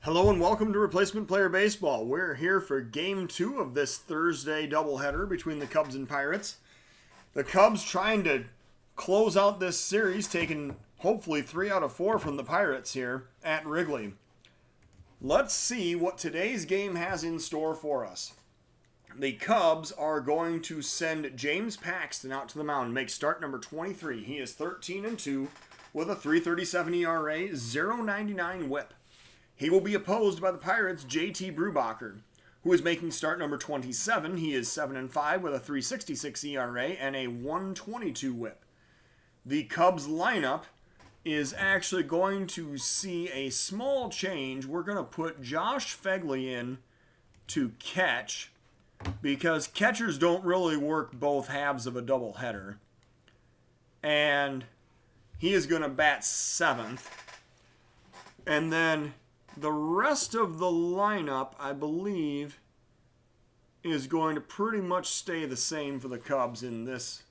Hello and welcome to Replacement Player Baseball. We're here for Game 2 of this Thursday doubleheader between the Cubs and Pirates. The Cubs trying to close out this series, taking hopefully 3 out of 4 from the Pirates here at Wrigley. Let's see what today's game has in store for us. The Cubs are going to send James Paxton out to the mound, make start number 23. He is 13-2 with a 3.37 ERA, 0.99 WHIP. He will be opposed by the Pirates' J.T. Brubacher, who is making start number 27. He is 7-5 with a 3.66 ERA and a 1.22 WHIP. The Cubs lineup is actually going to see a small change. We're going to put Josh Phegley in to catch because catchers don't really work both halves of a doubleheader. And he is going to bat 7th. And then the rest of the lineup, I believe, is going to pretty much stay the same for the Cubs in this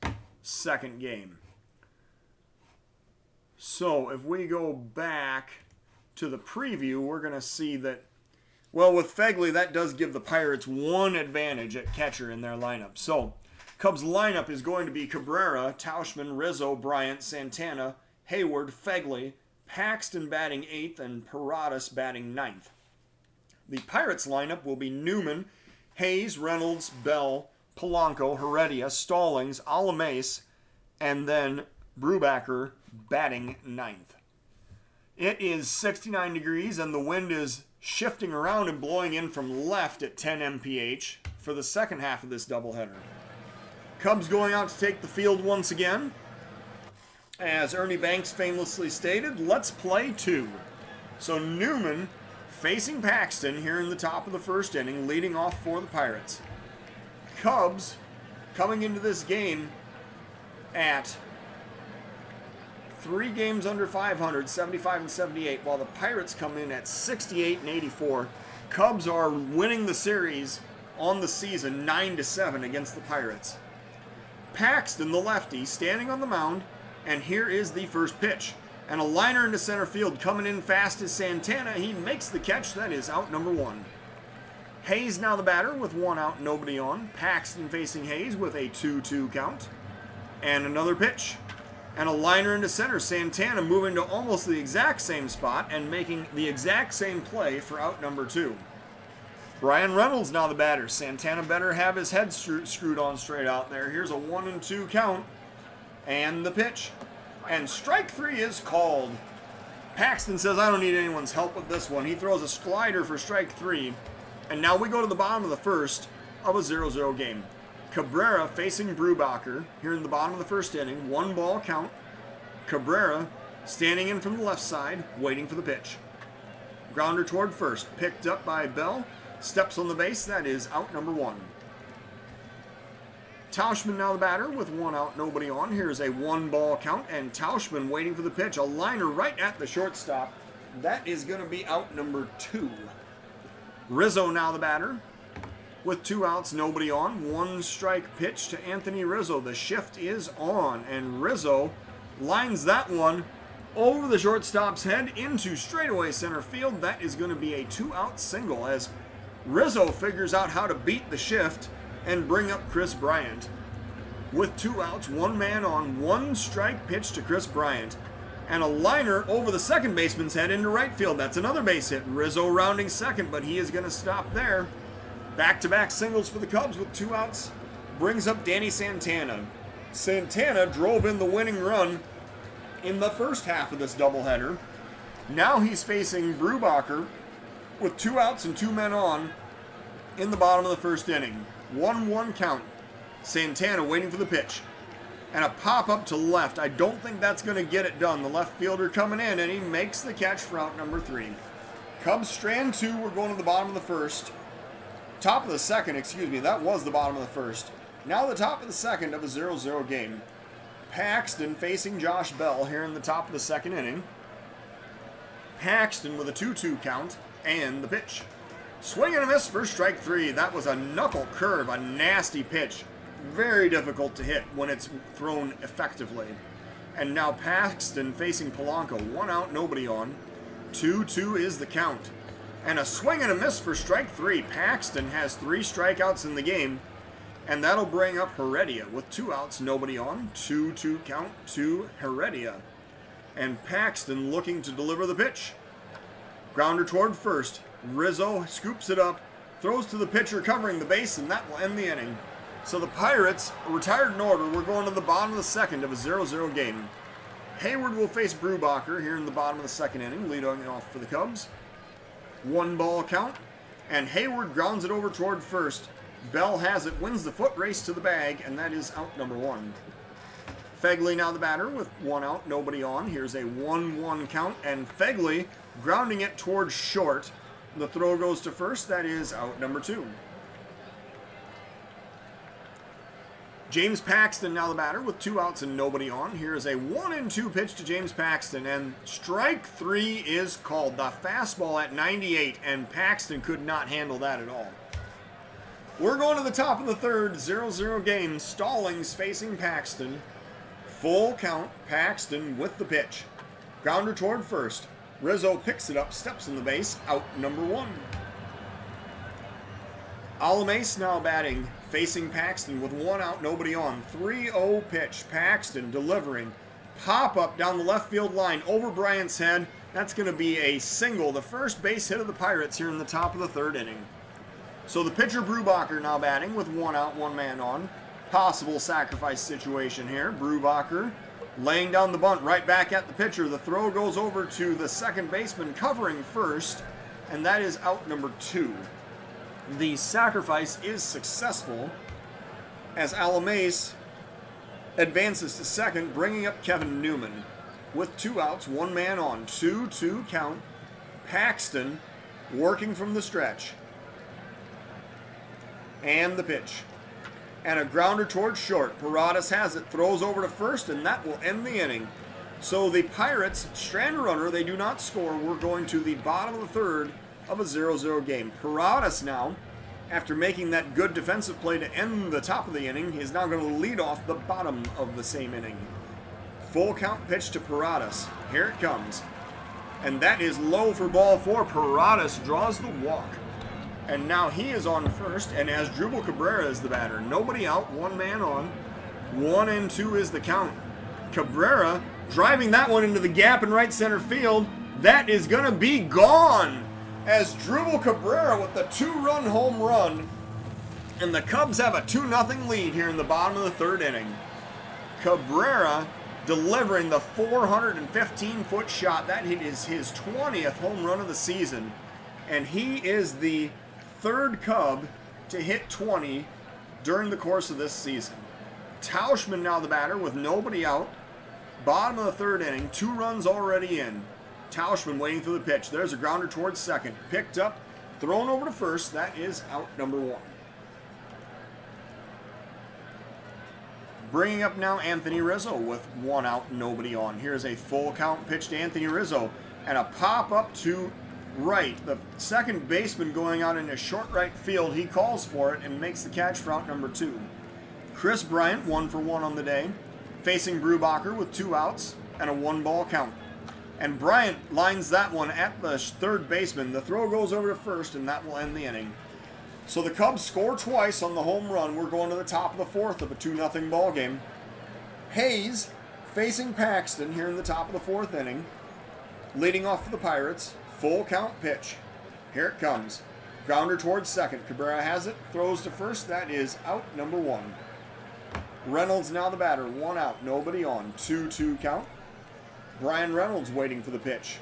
second game. So if we go back to the preview, we're going to see that, well, with Phegley, that does give the Pirates one advantage at catcher in their lineup. So Cubs lineup is going to be Cabrera, Tauchman, Rizzo, Bryant, Santana, Hayward, Phegley, Paxton batting 8th, and Paradas batting 9th. The Pirates lineup will be Newman, Hayes, Reynolds, Bell, Polanco, Heredia, Stallings, Alamace, and then Brubacher batting 9th. It is 69 degrees and the wind is shifting around and blowing in from left at 10 mph for the second half of this doubleheader. Cubs going out to take the field once again. As Ernie Banks famously stated, let's play 2. So Newman facing Paxton here in the top of the first inning, leading off for the Pirates. Cubs coming into this game at 3 games under 500, 75 and 78, while the Pirates come in at 68 and 84. Cubs are winning the series on the season 9-7 against the Pirates. Paxton, the lefty, standing on the mound. And here is the first pitch. And a liner into center field coming in fast is Santana. He makes the catch. That is out number 1. Hayes now the batter with 1 out, nobody on. Paxton facing Hayes with a 2-2 count. And another pitch. And a liner into center. Santana moving to almost the exact same spot and making the exact same play for out number 2. Bryan Reynolds now the batter. Santana better have his head screwed on straight out there. Here's a 1-2 count. And the pitch. And strike 3 is called. Paxton says, I don't need anyone's help with this one. He throws a slider for strike 3. And now we go to the bottom of the first of a 0-0 game. Cabrera facing Brubacher here in the bottom of the first inning. 1 ball count. Cabrera standing in from the left side, waiting for the pitch. Grounder toward first. Picked up by Bell. Steps on the base. That is out number 1. Tauchman now the batter with 1 out, nobody on. Here's a 1 ball count, and Tauchman waiting for the pitch. A liner right at the shortstop. That is going to be out number 2. Rizzo now the batter with 2 outs, nobody on. 1 strike pitch to Anthony Rizzo. The shift is on, and Rizzo lines that one over the shortstop's head into straightaway center field. That is going to be a 2-out single as Rizzo figures out how to beat the shift and bring up Kris Bryant. With 2 outs, 1 man on, 1 strike pitch to Kris Bryant. And a liner over the second baseman's head into right field. That's another base hit. Rizzo rounding second, but he is going to stop there. Back-to-back singles for the Cubs with 2 outs. Brings up Danny Santana. Santana drove in the winning run in the first half of this doubleheader. Now he's facing Brubacher with 2 outs and 2 men on in the bottom of the first inning. 1-1 count. Santana waiting for the pitch. And a pop up to left. I don't think that's going to get it done. The left fielder coming in, and he makes the catch for out number 3. Cubs strand 2. We're going to the bottom of the first. Top of the second, excuse me. That was the bottom of the first. Now the top of the second of a 0-0 game. Paxton facing Josh Bell here in the top of the second inning. Paxton with a 2-2 count and the pitch. Swing and a miss for strike 3. That was a knuckle curve, a nasty pitch. Very difficult to hit when it's thrown effectively. And now Paxton facing Polanco. 1 out, nobody on. 2-2 is the count. And a swing and a miss for strike 3. Paxton has 3 strikeouts in the game. And that'll bring up Heredia with 2 outs, nobody on. 2-2 count to Heredia. And Paxton looking to deliver the pitch. Grounder toward first. Rizzo scoops it up, throws to the pitcher covering the base, and that will end the inning. So the Pirates, retired in order, we're going to the bottom of the second of a 0-0 game. Hayward will face Brubacher here in the bottom of the second inning, leading off for the Cubs. 1 ball count, and Hayward grounds it over toward first. Bell has it, wins the foot race to the bag, and that is out number 1. Fegley now the batter with 1 out, nobody on. Here's a 1-1 count, and Fegley grounding it towards short. The throw goes to first, that is out number 2. James Paxton now the batter with 2 outs and nobody on. Here's a 1-2 pitch to James Paxton, and strike 3 is called. The fastball at 98, and Paxton could not handle that at all. We're going to the top of the third, 0-0 game. Stallings facing Paxton. Full count, Paxton with the pitch. Grounder toward first. Rizzo picks it up, steps in the base, out number 1. Alamace now batting, facing Paxton with 1 out, nobody on. 3-0 pitch, Paxton delivering. Pop up down the left field line over Bryant's head. That's going to be a single, the first base hit of the Pirates here in the top of the third inning. So the pitcher Brubacher now batting with 1 out, 1 man on. Possible sacrifice situation here. Brubacher laying down the bunt right back at the pitcher. The throw goes over to the second baseman covering first, and that is out number 2. The sacrifice is successful as Alamace advances to second, bringing up Kevin Newman. With 2 outs, 1 man on. 2-2 count. Paxton working from the stretch. And the pitch. And a grounder towards short. Paradas has it, throws over to first, and that will end the inning. So the Pirates strand a runner. They do not score. We're going to the bottom of the third of a 0-0 game. Paradas now, after making that good defensive play to end the top of the inning, is now going to lead off the bottom of the same inning. Full count pitch to Paradas. Here it comes. And that is low for ball 4. Paradas draws the walk. And now he is on first, and as Drupal Cabrera is the batter. Nobody out, 1 man on. 1-2 is the count. Cabrera driving that one into the gap in right center field. That is going to be gone as Drupal Cabrera with the 2-run home run. And the Cubs have a 2-0 lead here in the bottom of the third inning. Cabrera delivering the 415-foot shot. That is his 20th home run of the season. And he is the 3rd Cub to hit 20 during the course of this season. Tauschman now the batter with nobody out. Bottom of the third inning, 2 runs already in. Tauschman waiting for the pitch. There's a grounder towards second. Picked up, thrown over to first. That is out number 1. Bringing up now Anthony Rizzo with 1 out, nobody on. Here's a full count pitch to Anthony Rizzo. And a pop up to right. The second baseman going out into short right field. He calls for it and makes the catch for out number 2. Chris Bryant, 1 for 1 on the day, facing Brubacher with 2 outs and a 1-ball count. And Bryant lines that one at the third baseman. The throw goes over to first, and that will end the inning. So the Cubs score twice on the home run. We're going to the top of the fourth of a 2-0 ball game. Hayes facing Paxton here in the top of the fourth inning. Leading off for the Pirates. Full count pitch. Here it comes. Grounder towards second. Cabrera has it. Throws to first. That is out number 1. Reynolds now the batter. 1 out. Nobody on. 2-2 count. Brian Reynolds waiting for the pitch.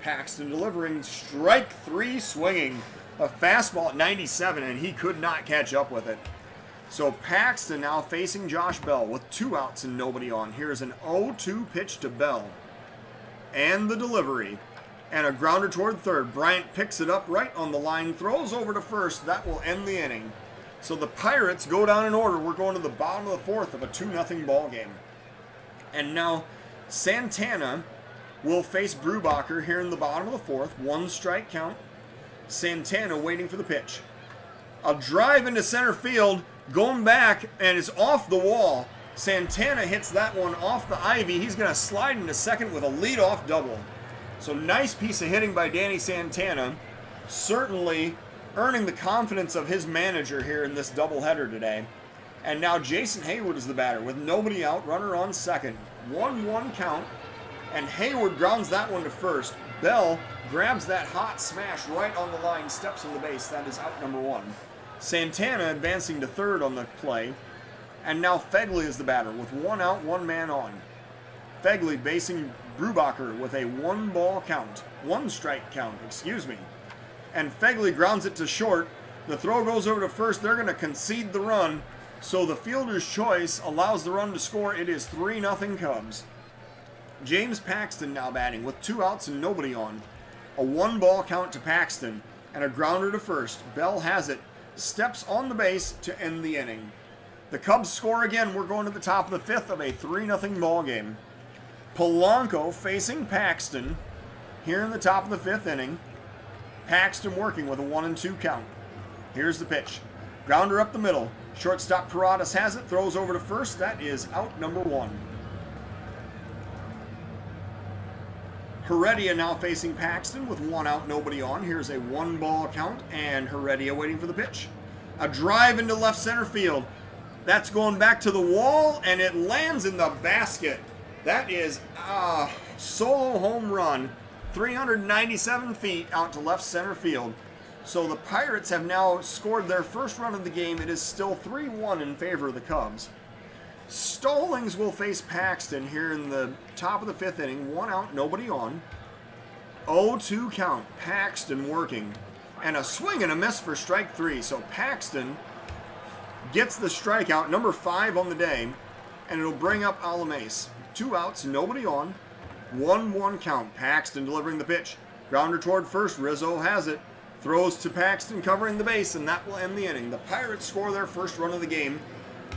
Paxton delivering. Strike 3 swinging. A fastball at 97, and he could not catch up with it. So Paxton now facing Josh Bell with 2 outs and nobody on. Here's an 0-2 pitch to Bell. And the delivery. And a grounder toward third. Bryant picks it up right on the line. Throws over to first. That will end the inning. So the Pirates go down in order. We're going to the bottom of the fourth of a 2-0 ball game. And now Santana will face Brubacher here in the bottom of the fourth. 1 strike count. Santana waiting for the pitch. A drive into center field, going back, and it's off the wall. Santana hits that one off the ivy. He's going to slide into second with a leadoff double. So nice piece of hitting by Danny Santana. certainly earning the confidence of his manager here in this doubleheader today. And now Jason Heyward is the batter with nobody out, runner on second. 1-1 count, and Heyward grounds that one to first. Bell grabs that hot smash right on the line, steps on the base. That is out number 1. Santana advancing to third on the play. And now Fegley is the batter with 1 out, 1 man on. Fegley basing Brubacher with a 1 strike count, And Fegley grounds it to short. The throw goes over to first. They're going to concede the run. So the fielder's choice allows the run to score. It is 3-0 Cubs. James Paxton now batting with 2 outs and nobody on. A 1 count to Paxton and a grounder to first. Bell has it. Steps on the base to end the inning. The Cubs score again. We're going to the top of the 5th of a 3-0 ball game. Polanco facing Paxton here in the top of the 5th inning. Paxton working with a 1-2 count. Here's the pitch. Grounder up the middle. Shortstop Paradas has it. Throws over to first. That is out number 1. Heredia now facing Paxton with 1 out, nobody on. Here's a 1 count, and Heredia waiting for the pitch. A drive into left center field. That's going back to the wall, and it lands in the basket. That is a solo home run. 397 feet out to left center field. So the Pirates have now scored their first run of the game. It is still 3-1 in favor of the Cubs. Stallings will face Paxton here in the top of the 5th inning. 1 out, nobody on. 0-2 count. Paxton working. And a swing and a miss for strike 3. So Paxton gets the strikeout, number 5 on the day. And it'll bring up Alamace. 2 outs, nobody on. 1-1 count. Paxton delivering the pitch. Grounder toward first. Rizzo has it. Throws to Paxton covering the base, and that will end the inning. The Pirates score their first run of the game.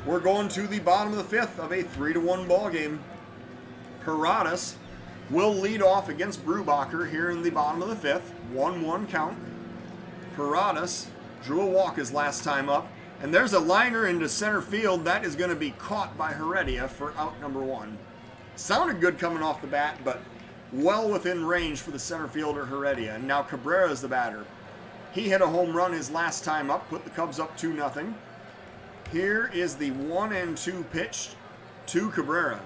We're going to the bottom of the 5th of a 3-1 ball game. Paradas will lead off against Brubacher here in the bottom of the 5th. 1-1 count. Paradas drew a walk his last time up. And there's a liner into center field. That is going to be caught by Heredia for out number 1. Sounded good coming off the bat, but well within range for the center fielder Heredia. And now Cabrera is the batter. He hit a home run his last time up, put the Cubs up 2-0. Here is the 1-2 pitch to Cabrera.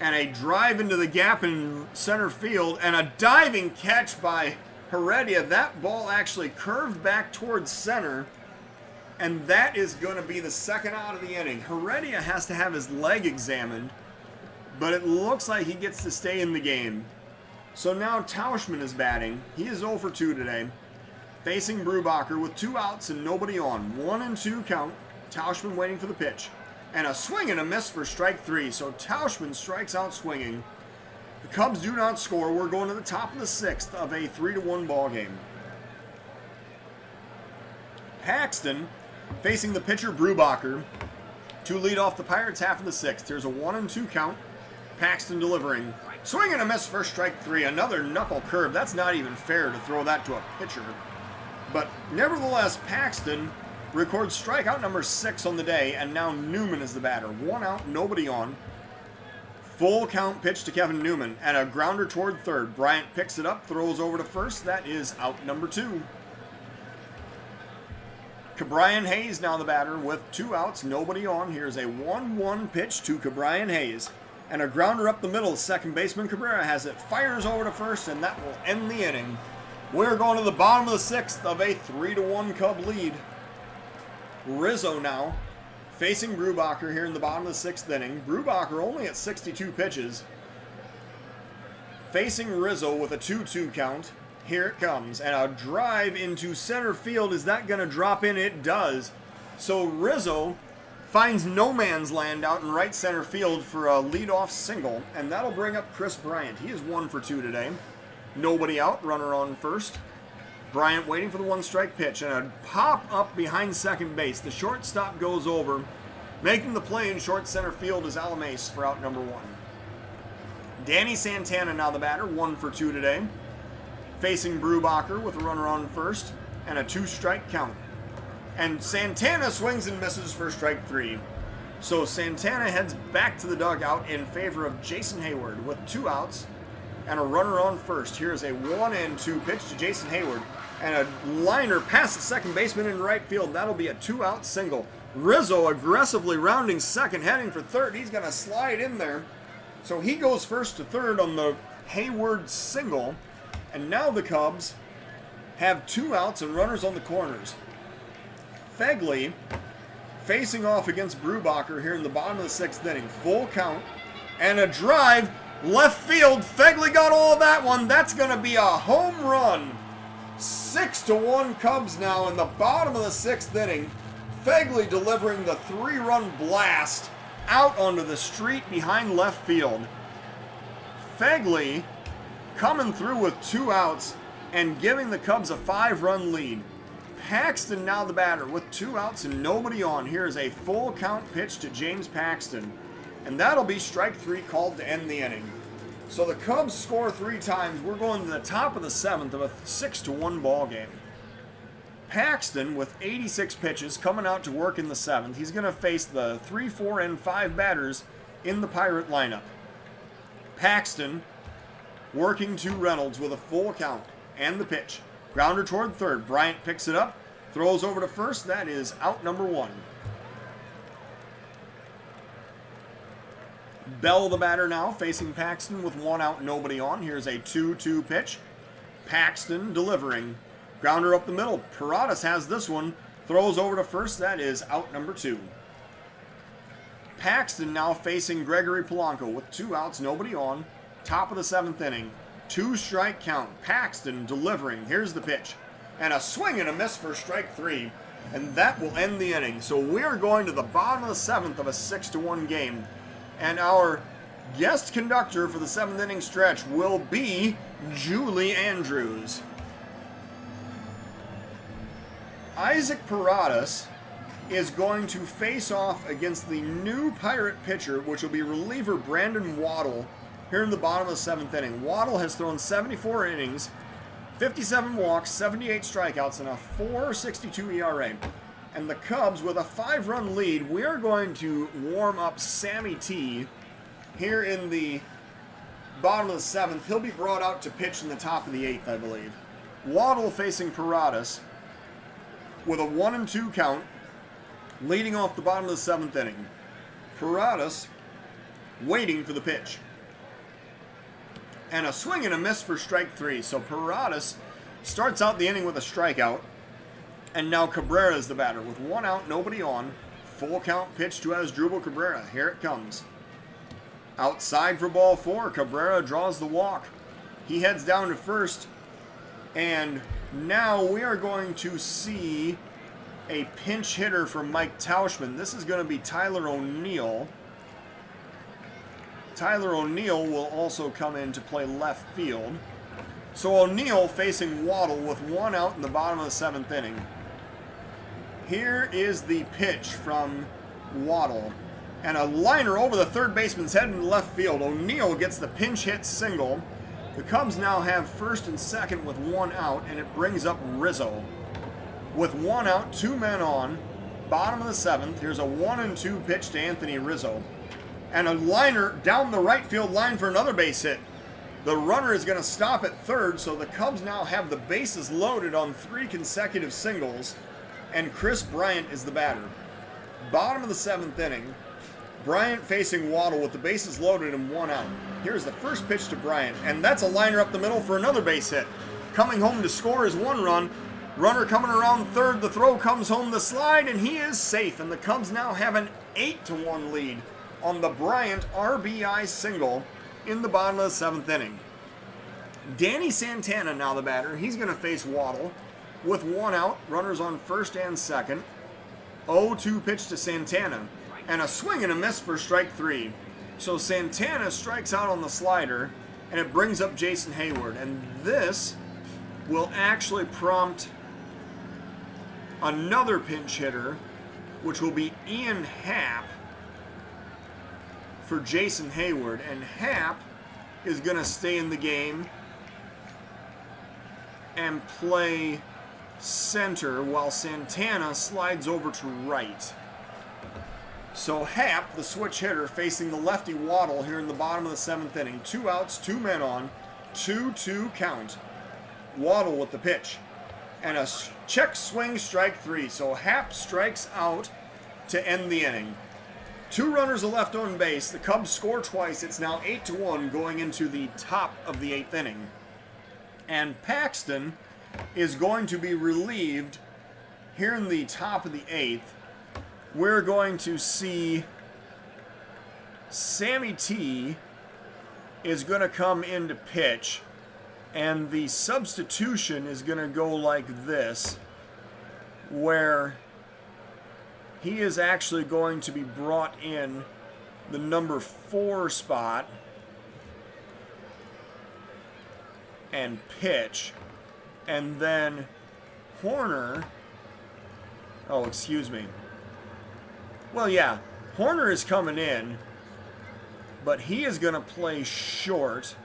And a drive into the gap in center field, and a diving catch by Heredia. That ball actually curved back towards center, and that is going to be the second out of the inning. Heredia has to have his leg examined, but it looks like he gets to stay in the game. So now Tauschman is batting. He is 0 for 2 today. Facing Brubacher with 2 outs and nobody on. 1-2 count. Tauschman waiting for the pitch. And a swing and a miss for strike 3. So Tauschman strikes out swinging. The Cubs do not score. We're going to the top of the 6th of a 3-1 ball game. Paxton facing the pitcher Brubacher to lead off the Pirates half of the 6th. Here's a 1-2 count. Paxton delivering. Swing and a miss for strike 3. Another knuckle curve. That's not even fair to throw that to a pitcher. But nevertheless, Paxton records strikeout number 6 on the day, and now Newman is the batter. 1 out, nobody on. Full count pitch to Kevin Newman, and a grounder toward third. Bryant picks it up, throws over to first. That is out number 2. Ke'Bryan Hayes now the batter with 2 outs, nobody on. Here's a 1-1 pitch to Ke'Bryan Hayes. And a grounder up the middle. Second baseman Cabrera has it. Fires over to first, and that will end the inning. We're going to the bottom of the 6th of a 3-1 Cub lead. Rizzo now facing Brubacher here in the bottom of the 6th inning. Brubacher only at 62 pitches. Facing Rizzo with a 2-2 count. Here it comes. And a drive into center field. Is that going to drop in? It does. So Rizzo finds no man's land out in right center field for a leadoff single. And that'll bring up Chris Bryant. He is 1 for 2 today. Nobody out, runner on first. Bryant waiting for the 1-strike pitch, and a pop up behind second base. The shortstop goes over. Making the play in short center field is Alamace for out number 1. Danny Santana now the batter, 1 for 2 today. Facing Brubacher with a runner on first, and a 2-strike count. And Santana swings and misses for strike 3. So Santana heads back to the dugout in favor of Jason Heyward with 2 outs. and a runner on first. Here's a 1-2 pitch to Jason Hayward, and a liner past the second baseman in right field. That'll be a 2-out single. Rizzo aggressively rounding second, heading for third. He's going to slide in there. So he goes first to third on the Hayward single. And now the Cubs have 2 outs and runners on the corners. Phegley facing off against Brubacher here in the bottom of the 6th inning. Full count and a drive. Left field. Phegley got all of that one. That's going to be a home run. 6-1 Cubs now in the bottom of the 6th inning. Phegley delivering the 3-run blast out onto the street behind left field. Phegley coming through with 2 outs and giving the Cubs a 5-run lead. Paxton now the batter with 2 outs and nobody on. Here's a full count pitch to James Paxton. And that'll be strike 3 called to end the inning. So the Cubs score 3 times. We're going to the top of the 7th of a 6-1 ball game. Paxton with 86 pitches coming out to work in the 7th. He's going to face the 3, 4, and 5 batters in the Pirate lineup. Paxton working to Reynolds with a full count and the pitch. Grounder toward third. Bryant picks it up, throws over to first. That is out number 1. Bell the batter now facing Paxton with 1 out, nobody on. Here's a 2-2 pitch. Paxton delivering. Grounder up the middle. Paradas has this one. Throws over to first. That is out number 2. Paxton now facing Gregory Polanco with 2 outs, nobody on. Top of the 7th inning. 2-strike count. Paxton delivering. Here's the pitch. And a swing and a miss for strike 3. And that will end the inning. So we're going to the bottom of the 7th of a 6-1 game. And our guest conductor for the 7th inning stretch will be Julie Andrews. Isaac Paradas is going to face off against the new Pirate pitcher, which will be reliever Brandon Waddle, here in the bottom of the 7th inning. Waddle has thrown 74 innings, 57 walks, 78 strikeouts, and a 4.62 ERA. And the Cubs, with a 5-run lead, we are going to warm up Sammy T here in the bottom of the 7th. He'll be brought out to pitch in the top of the 8th, I believe. Waddle facing Paradas with a 1-2 count, leading off the bottom of the 7th inning. Paradas waiting for the pitch. And a swing and a miss for strike 3. So Paradas starts out the inning with a strikeout. And now Cabrera is the batter with 1 out, nobody on. Full count pitch to Asdrubal Cabrera. Here it comes. Outside for ball 4. Cabrera draws the walk. He heads down to first. And now we are going to see a pinch hitter from Mike Tauschman. This is going to be Tyler O'Neill. Tyler O'Neill will also come in to play left field. So O'Neill facing Waddle with 1 out in the bottom of the 7th inning. Here is the pitch from Waddle. And a liner over the third baseman's head in left field. O'Neill gets the pinch hit single. The Cubs now have first and second with 1 out, and it brings up Rizzo. With 1 out, 2 men on, bottom of the 7th, here's a 1-2 pitch to Anthony Rizzo. And a liner down the right field line for another base hit. The runner is going to stop at third, so the Cubs now have the bases loaded on 3 consecutive singles, and Chris Bryant is the batter. Bottom of the 7th inning, Bryant facing Waddle with the bases loaded and 1 out. Here's the first pitch to Bryant, and that's a liner up the middle for another base hit. Coming home to score is 1 run. Runner coming around third, the throw comes home, the slide, and he is safe. And the Cubs now have an 8-1 lead on the Bryant RBI single in the bottom of the 7th inning. Danny Santana now the batter. He's going to face Waddle with 1 out, runners on first and second. 0-2 pitch to Santana, and a swing and a miss for strike 3. So Santana strikes out on the slider, and it brings up Jason Hayward. And this will actually prompt another pinch hitter, which will be Ian Happ for Jason Hayward. And Happ is going to stay in the game and play center while Santana slides over to right. So Happ, the switch hitter, facing the lefty Waddle here in the bottom of the 7th inning. 2 outs, 2 men on. 2-2 count. Waddle with the pitch. And a check swing, strike 3. So Happ strikes out to end the inning. 2 runners are left on base. The Cubs score twice. It's now 8-1 going into the top of the 8th inning. And Paxton is going to be relieved here in the top of the 8th. We're going to see Sammy T is going to come in to pitch. And the substitution is going to go like this, where he is actually going to be brought in the number 4 spot and pitch. And then Horner, oh, excuse me. Well, yeah, Horner is coming in, but he is going to play short.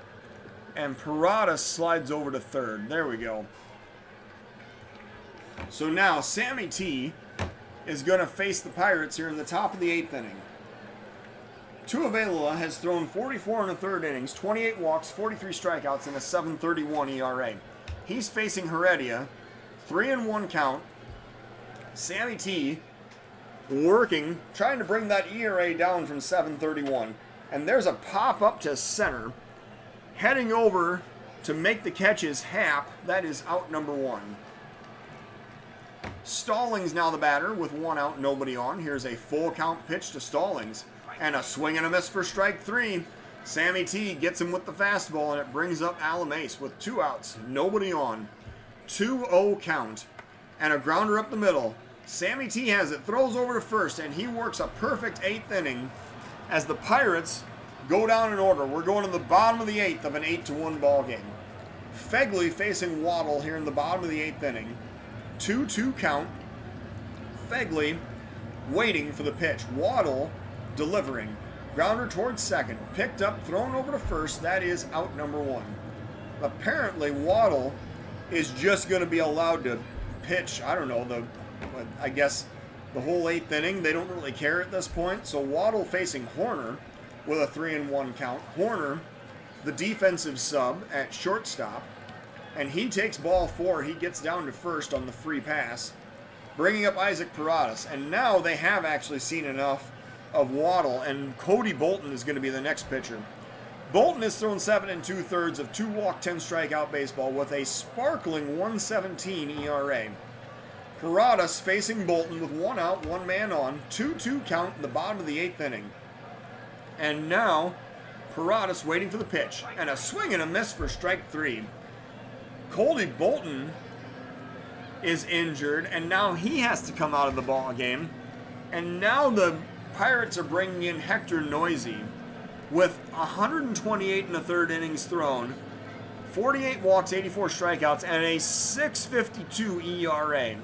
And Parada slides over to third. There we go. So now Sammy T is going to face the Pirates here in the top of the 8th inning. Tuivailala has thrown 44 1/3 innings, 28 walks, 43 strikeouts, and a 7.31 ERA. He's facing Heredia, 3-1 count. Sammy T working, trying to bring that ERA down from 7.31. And there's a pop up to center. Heading over to make the catch is Happ. That is out number 1. Stallings now the batter with 1 out, nobody on. Here's a full count pitch to Stallings. And a swing and a miss for strike 3. Sammy T gets him with the fastball, and it brings up Alamais with 2 outs, nobody on. 2-0 count. And a grounder up the middle. Sammy T has it, throws over to first, and he works a perfect 8th inning as the Pirates go down in order. We're going to the bottom of the 8th of an 8-1 ball game. Fegley facing Waddle here in the bottom of the 8th inning. 2-2 count. Fegley waiting for the pitch. Waddle delivering. Grounder towards second. Picked up, thrown over to first. That is out number 1. Apparently Waddle is just going to be allowed to pitch, I don't know, I guess the whole 8th inning. They don't really care at this point. So Waddle facing Horner with a 3-1 count. Horner, the defensive sub at shortstop, and he takes ball 4. He gets down to first on the free pass, bringing up Isaac Paradas. And now they have actually seen enough of Waddle, and Cody Bolton is going to be the next pitcher. Bolton has thrown 7 2/3 of 2 walk, 10 strikeout baseball with a sparkling 1.17 ERA. Paradas facing Bolton with 1 out, 1 man on. 2-2 count in the bottom of the 8th inning. And now, Paradas waiting for the pitch. And a swing and a miss for strike 3. Cody Bolton is injured, and now he has to come out of the ball game. And now the Pirates are bringing in Hector Noisy with 128 1/3 innings thrown, 48 walks, 84 strikeouts, and a 6.52 ERA.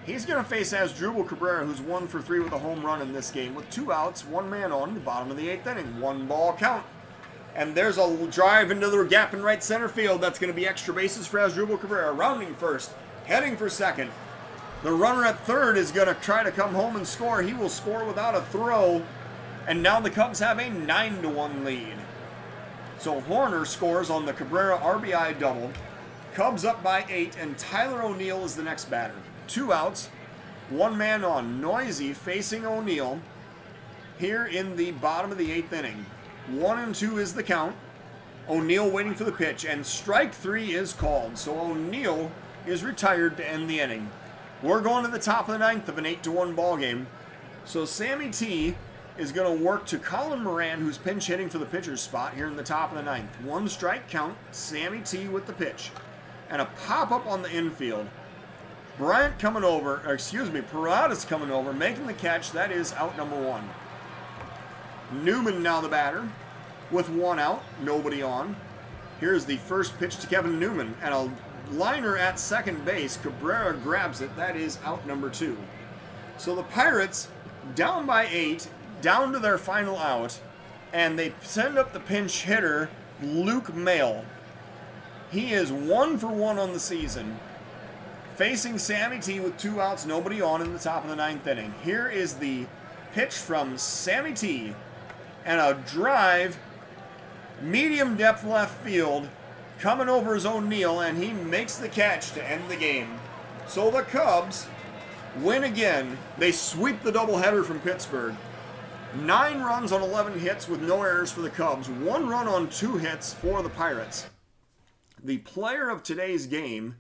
He's going to face Asdrubal Cabrera, who's 1 for 3 with a home run in this game, with 2 outs, 1 man on the bottom of the 8th inning. 1 ball count. And there's a drive into the gap in right center field. That's going to be extra bases for Asdrubal Cabrera. Rounding first, heading for second. The runner at third is going to try to come home and score. He will score without a throw. And now the Cubs have a 9-1 lead. So Horner scores on the Cabrera RBI double. Cubs up by 8, and Tyler O'Neill is the next batter. 2 outs, 1 man on. Noisy facing O'Neill here in the bottom of the 8th inning. 1-2 is the count. O'Neill waiting for the pitch, and strike 3 is called. So O'Neill is retired to end the inning. We're going to the top of the 9th of an 8-1 ball game. So Sammy T is going to work to Colin Moran, who's pinch hitting for the pitcher's spot here in the top of the 9th. 1 strike count, Sammy T with the pitch. And a pop-up on the infield. Bryant coming over, Paradas coming over, making the catch. That is out number 1. Newman now the batter with 1 out, nobody on. Here's the first pitch to Kevin Newman, and a liner at second base. Cabrera grabs it. That is out number 2. So the Pirates, down by 8, down to their final out, and they send up the pinch hitter, Luke Mail. He is 1 for 1 on the season, facing Sammy T with 2 outs, nobody on in the top of the 9th inning. Here is the pitch from Sammy T, and a drive, medium depth left field, coming over his own Neal, and he makes the catch to end the game. So the Cubs win again. They sweep the doubleheader from Pittsburgh. 9 runs on 11 hits with no errors for the Cubs. 1 run on 2 hits for the Pirates. The player of today's game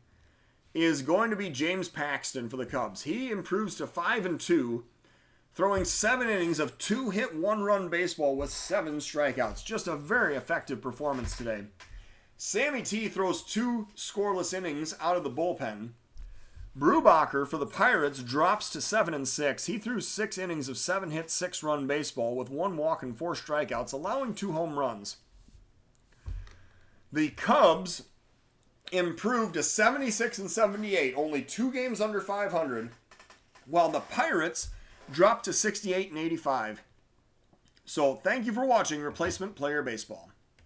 is going to be James Paxton for the Cubs. He improves to 5-2, throwing 7 innings of 2-hit, 1-run baseball with 7 strikeouts. Just a very effective performance today. Sammy T throws 2 scoreless innings out of the bullpen. Brubacher for the Pirates drops to 7-6. He threw 6 innings of 7-hit, 6-run baseball with 1 walk and 4 strikeouts, allowing 2 home runs. The Cubs improved to 76-78, only 2 games under 500, while the Pirates dropped to 68-85. So thank you for watching Replacement Player Baseball.